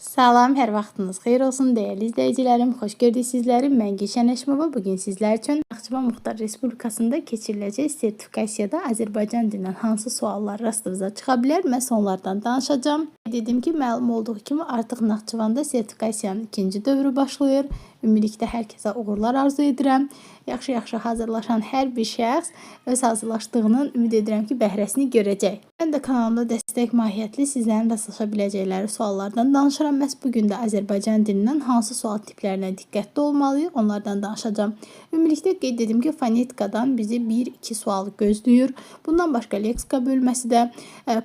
Salam, hər vaxtınız xeyir olsun dəyərli izləyicilərim. Xoş gördük sizləri. Mən Gülşən Əşmova. Bugün sizlər üçün Naxçıvan Muxtar Respublikasında keçiriləcək sertifikasiyada Azərbaycan dilindən hansı suallar rastınıza çıxa bilər? Mən onlardan danışacağam. Dedim ki, məlum olduğu kimi artıq Naxçıvanda sertifikasiyanın ikinci dövrü başlayır. Ümumilikdə hər kəsə uğurlar arzu edirəm. Yaxşı hazırlaşan hər bir şəxs öz hazırlaşdığının ümid edirəm ki, bəhrəsini görəcək. Mən də kanalımda dəstək mahiyyətli sizlərin rastlaşa biləcəkləri suallardan danışıram. Məhz bugün də Azərbaycan dilindən hansı sual tiplərinə diqqətli olmalıyıq, onlardan danışacağam. Ümumilikdə qeyd edim ki, fonetikadan bizi 1-2 sual gözləyir. Bundan başqa leksika bölməsi də,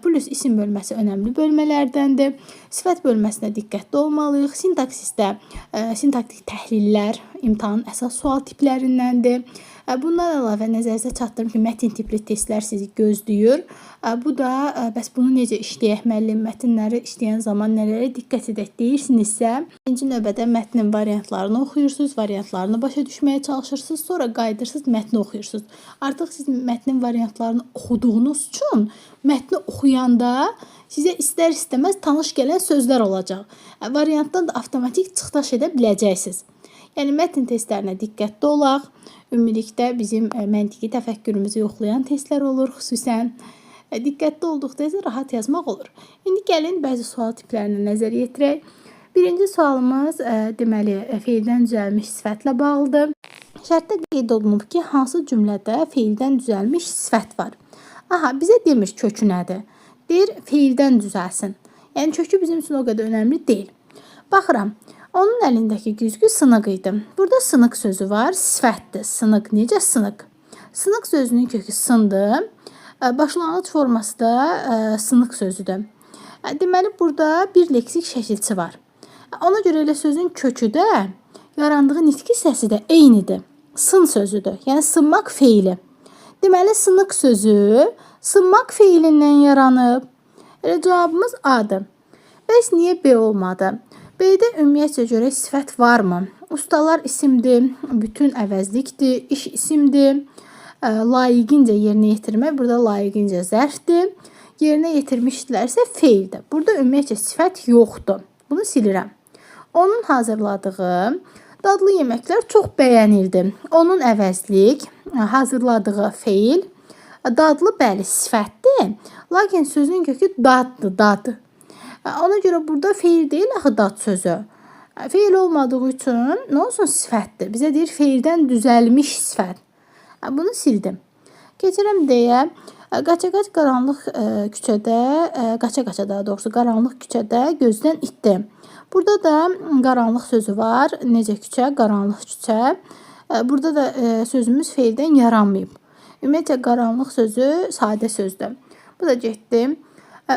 plus isim bölməsi önəmli bölmələrdəndir. Sifət bölməsinə diqqətli olmalıyıq. Sintaksisdə sintaktik təhlillər imtahanın əsas sual tiplərindəndir. Bundan əlavə nəzərinizə çatdırım ki, mətin tipli testlər sizi gözləyir. Bu da bəs bunu necə işləyək, müəllim mətnləri işləyən zaman nələrə diqqət edək deyirsinizsə, birinci növbədə mətnin variantlarını oxuyursunuz, variantlarını başa düşməyə çalışırsınız, sonra qayıdırsınız, mətni oxuyursunuz. Artıq siz mətnin variantlarını oxuduğunuz üçün mətni oxuyanda sizə istər-istəməz tanış gələn sözlər olacaq. Variantdan da avtomatik çıxış edə biləcəksiniz. Yəni mətn testlərinə diqqətli olaq. Ümumilikdə bizim məntiqi təfəkkürümüzü yoxlayan testlər olur xüsusən. Diqqətli olduqda isə rahat yazmaq olur. İndi gəlin bəzi sual tiplərinə nəzər yetirək. Birinci sualımız deməli feildən düzəlmiş sifətlə bağlıdır. Şərtdə qeyd olunub ki, hansı cümlədə feildən düzəlmiş sifət var? Aha, bizə demir kökü nədir? Deyir feildən düzəlsin. Yəni kökü bizim üçün o qədər önəmli deyil. Baxıram. Onun əlindəki güzgü sınıq idi. Burada sınıq sözü var, sifətdir. Sınıq necə sınıq? Sınıq sözünün kökü sındı. Başlanğıc forması da sınıq sözüdür. Deməli, burada bir leksik şəkilçi var. Ona görə elə sözün kökü də, yarandığı nitqi səsi də eynidir. Sın sözüdür. Yəni sınmaq feili. Deməli, sınıq sözü sınmaq feilindən yaranıb. Elə cavabımız A-dır. Bəs niyə B olmadı? B-də ümumiyyətcə görə sifət varmı? Ustalar isimdir, bütün əvəzlikdir, iş isimdir, layiqincə yerinə yetirmək, burada layiqincə zərfdir, yerinə yetirmişdilərsə feildir. Burada ümumiyyətcə sifət yoxdur. Bunu silirəm. Onun hazırladığı dadlı yeməklər çox bəyənildi. Onun əvəzlik, hazırladığı feil, dadlı bəli sifətdir, lakin sözün kökü daddır, dadı. Ona görə burada feil deyil, axı dad sözü. Feil olmadığı üçün nə olsun sifətdir. Bizə deyir feildən düzəlmiş sifət. Bunu sildim. Keçirəm deyə qaça-qaç qaranlıq küçədə, qaça-qaça daha doğrusu qaranlıq küçədə gözdən itdi. Burada da qaranlıq sözü var. Necə küçə? Qaranlıq küçə. Burada da sözümüz feildən yaranmayıb. Ümumiyyətcə qaranlıq sözü sadə sözdür. Bu da getdi.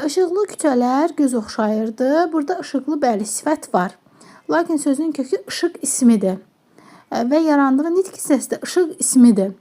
Işıqlı küçələr göz oxşayırdı. Burada işıqlı bəli sifət var. Lakin sözün kökü işıq ismidir. Və yarandığı nitq hissəsi də işıq ismidir.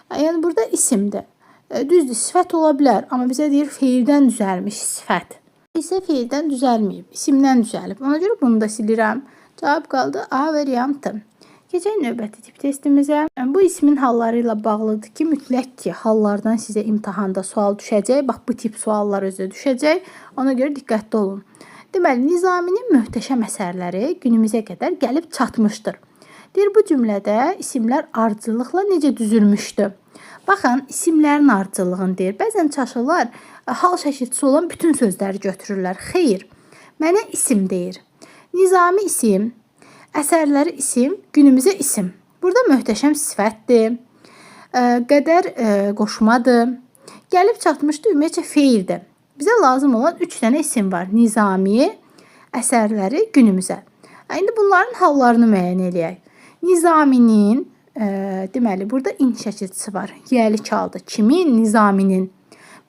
Yəni burada isimdir. Düzdür, sifət ola bilər. Amma bizə deyir feildən düzəlmiş sifət. İsə feildən düzəlməyib, isimdən düzəlib. Ona görə bunu da silirəm. Cavab qaldı A variantı. Keçək növbəti tip testimizə. Bu ismin halları ilə bağlıdır ki, mütləq ki, hallardan sizə imtahanda sual düşəcək. Bax, bu tip suallar özü düşəcək. Ona görə diqqətli olun. Deməli, Nizaminin möhtəşəm əsərləri günümüzə qədər gəlib çatmışdır. Deyir, bu cümlədə isimlər ardıcıllıqla necə düzülmüşdür? Baxın, isimlərin ardıcıllığını deyir. Bəzən çaşırlar, hal şəkilçisi olan bütün sözləri götürürlər. Xeyr, mənə isim deyir. Nizami isim, əsərləri isim, günümüzə isim. Burada möhtəşəm sifətdir, qədər qoşmadır. Gəlib çatmışdı, ümumiyyətcə feildir. Bizə lazım olan 3 dənə isim var. Nizami, əsərləri, günümüzə. İndi bunların hallarını müəyyən eləyək. Nizaminin, deməli, burada in şəkilçisi var. Yəlik aldı. Kimin? Nizaminin.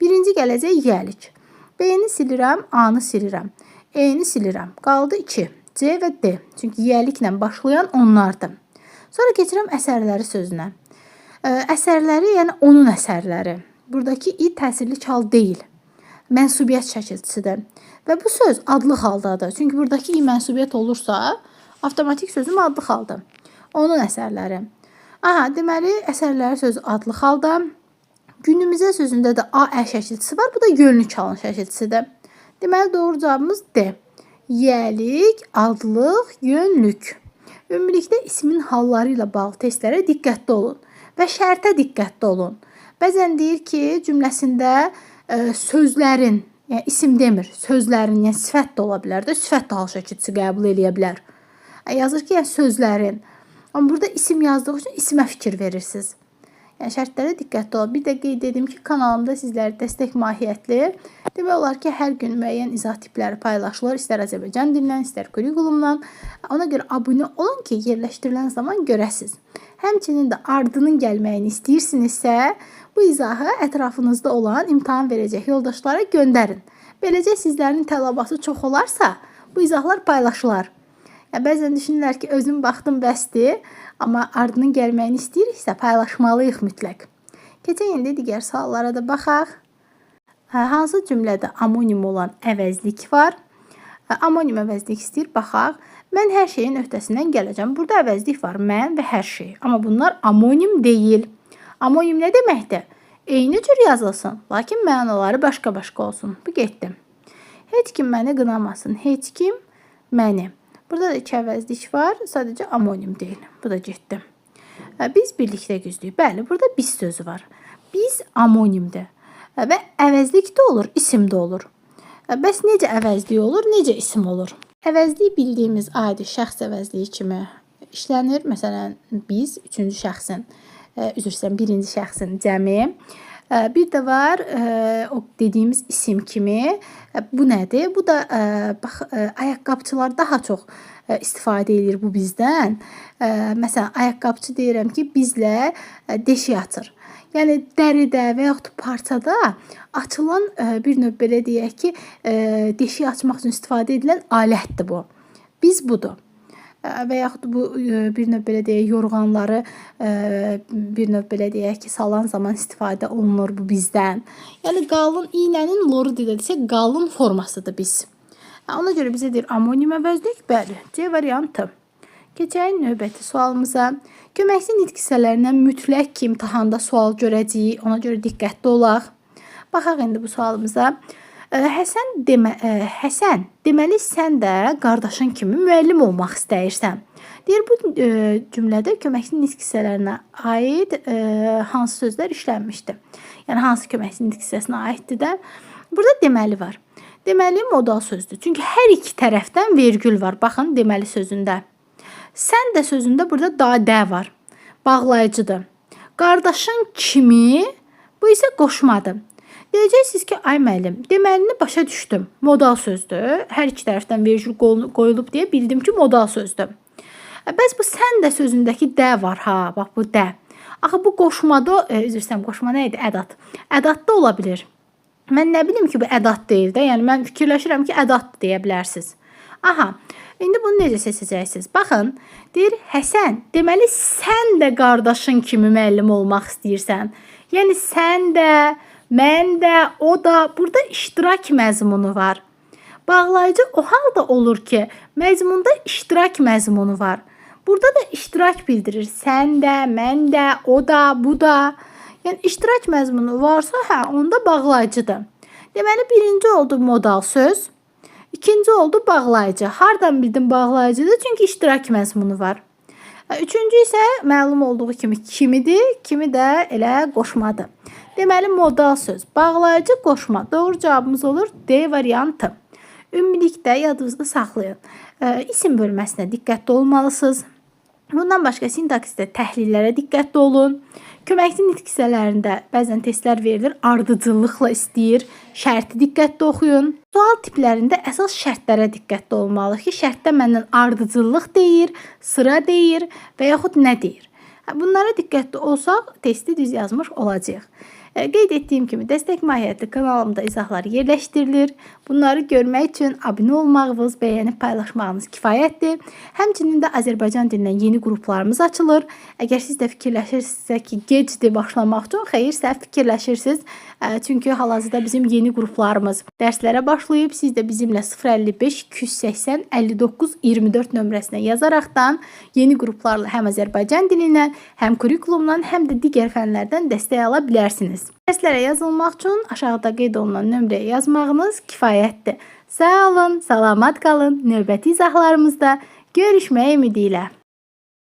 Birinci gələcək yəlik. B-ni silirəm, A-nı silirəm. E-ni silirəm. Qaldı 2. C və D. Çünki yəliklə başlayan onlardır. Sonra keçirəm əsərləri sözünə. Əsərləri, yəni onun əsərləri. Buradakı i təsirli kal deyil. Mənsubiyyət şəkilçisidir. Və bu söz adlı haldadır. Çünki buradakı i mənsubiyyət olursa, avtomatik sözüm adlı halda. Onun əsərləri. Aha, deməli, əsərləri sözü adlı halda. Günümüzə sözündə də A-ə şəkilçisi var. Bu da yönlü kalın şəkilçisidir. Deməli, doğru cavabımız D. Yiyəlik, adlıq, yönlük. Ümumilikdə ismin halları ilə bağlı testlərə diqqətli olun və şərtə diqqətli olun. Bəzən deyir ki, cümləsində sözlərin, yəni isim demir, sözlərin, yəni sifət də ola bilər də, sifət də hal şəkilçisi qəbul eləyə bilər. Yazır ki, yəni sözlərin. Amma burada isim yazdığı üçün isimə fikir verirsiniz. Yəni şərtlərə diqqətli olun. Bir də qeyd edim ki, kanalımda sizlərə dəstək mahiyyətli, demək olar ki, hər gün müəyyən izah tipləri paylaşılır, istər Azərbaycan dilindən, istər kurikulumdan. Ona görə abunə olun ki, yerləşdirilən zaman görəsiniz. Həmçinin də ardının gəlməyini istəyirsinizsə, bu izahı ətrafınızda olan imtahan verəcək yoldaşlara göndərin. Beləcə sizlərin tələbatı çox olarsa, bu izahlar paylaşılar. Bəzən düşünürlər ki, özüm baxdım bəsdir, amma ardının gəlməyini istəyiriksə paylaşmalıyıq mütləq. Keçək indi digər suallara da baxaq. Hansı cümlədə amonim olan əvəzlik var? Amonim əvəzlik istəyir, baxaq. Mən hər şeyin öhdəsindən gələcəm. Burada əvəzlik var, mən və hər şey. Amma bunlar amonim deyil. Amonim nə deməkdir? Eyni cür yazılsın, lakin mənaları başqa-başqa olsun. Bu getdi. Heç kim məni qınamasın, heç kim məni. Burada da iki əvəzlik var, sadəcə amonim deyil. Bu da getdi. Biz birlikdə güclüyük. Bəli, burada biz sözü var. Biz amonimdir. Və əvəzlik də olur, isim də olur. Bəs necə əvəzlik olur, necə isim olur? Əvəzlik bildiyimiz adi şəxs əvəzliyi kimi işlənir. Məsələn, biz üçüncü şəxsin, birinci şəxsin cəmi. Bir də var o dediyimiz isim kimi. Bu nədir? Bu da bax ayaqqabıçılar daha çox istifadə edir bu bizdən. Məsələn, ayaqqabıçı deyirəm ki, bizlə deşik açır. Yəni dəridə və yaxud parçada açılan bir növ belə deyək ki, deşik açmaq üçün istifadə edilən alətdir bu. Biz budur. Və yaxud bu bir növ belə deyək, yorğanları bir növ belə deyək ki, salan zaman istifadə olunur bu bizdən. Yəni qalın iynənin loru desək, qalın formasıdır biz. Ona görə bizə deyir amonim əvəzlik, bəli, C variantı. Keçək növbəti sualımıza. Köməkçi nitq hissələrindən mütləq ki, imtahanda sual görəcəyik, ona görə diqqətli olaq. Baxaq indi bu sualımıza. Həsən, deməli sən də qardaşın kimi müəllim olmaq istəyirsən. Deyir, bu cümlədə köməkçi nitq hissələrinə aid hansı sözlər işlənmişdir? Yəni, hansı köməkçi nitq hissəsinə aiddir də? Burada deməli var. Deməli, modal sözdür. Çünki hər iki tərəfdən vergül var. Baxın, deməli sözündə. Sən də sözündə burada də var. Bağlayıcıdır. Qardaşın kimi, bu isə qoşmadır. Deyəcəksiniz ki, ay müəllim, deməlini başa düşdüm. Modal sözdür. Hər iki tərəfdən vergül qoyulub deyə bildim ki, modal sözdür. Bəs bu sən də sözündəki də var ha, bax bu də. Axı bu qoşmada, qoşma nə idi? Ədat. Ədat da ola bilir. Mən nə bilim ki, bu ədat deyil də. Yəni mən fikirləşirəm ki, ədat deyə bilərsiniz. Aha. İndi bunu necə seçəcəksiniz? Baxın, deyir, Həsən, deməli sən də qardaşın kimi müəllim olmaq istəyirsən. Yəni sən də, mən də, o da, burada iştirak məzmunu var. Bağlayıcı o halda olur ki, məzmunda iştirak məzmunu var. Burada da iştirak bildirir. Sən də, mən də, o da, bu da. Yəni iştirak məzmunu varsa, onda bağlayıcıdır. Deməli, birinci oldu modal söz. İkinci oldu bağlayıcı. Hardan bildim bağlayıcıdır? Çünki iştirak məzmunu var. Üçüncü isə məlum olduğu kimi kimidir, kimi də elə qoşmadır. Deməli, modal söz, bağlayıcı, qoşma. Doğru cavabımız olur D variantı. Ümumilikdə yadınızda saxlayın. İsim bölməsinə diqqətli olmalısınız. Bundan başqa sintaksisdə təhlillərə diqqətli olun. Köməkçi nitq hissələrində bəzən testlər verilir, ardıcıllıqla istəyir, şərti diqqətli oxuyun. Sual tiplərində əsas şərtlərə diqqətli olmalıyıq ki, şərtdə məndən ardıcıllıq deyir, sıra deyir və yaxud nə deyir. Bunlara diqqətli olsaq, testi düz yazmış olacaq. Qeyd etdiyim kimi, dəstək mahiyyətli kanalımda izahlar yerləşdirilir. Bunları görmək üçün abunə olmağınız, bəyənib paylaşmağınız kifayətdir. Həmçinin də Azərbaycan dilindən yeni qruplarımız açılır. Əgər siz də fikirləşirsinizsə ki, gecdir başlamaq üçün, xeyir, səhv fikirləşirsiniz. Çünki hal-hazırda bizim yeni qruplarımız dərslərə başlayıb. Siz də bizimlə 055 280 59 24 nömrəsinə yazaraqdan yeni qruplarla həm Azərbaycan dilindən, həm kurikulumdan, həm də digər fənlərdən dəstək ala bilərsiniz. Dərslərə yazılmaq üçün aşağıda qeyd olunan nömrəyə yazmağınız kifayətdir. Sağ olun, salamat qalın. Növbəti izahlarımızda görüşmək ümidi ilə.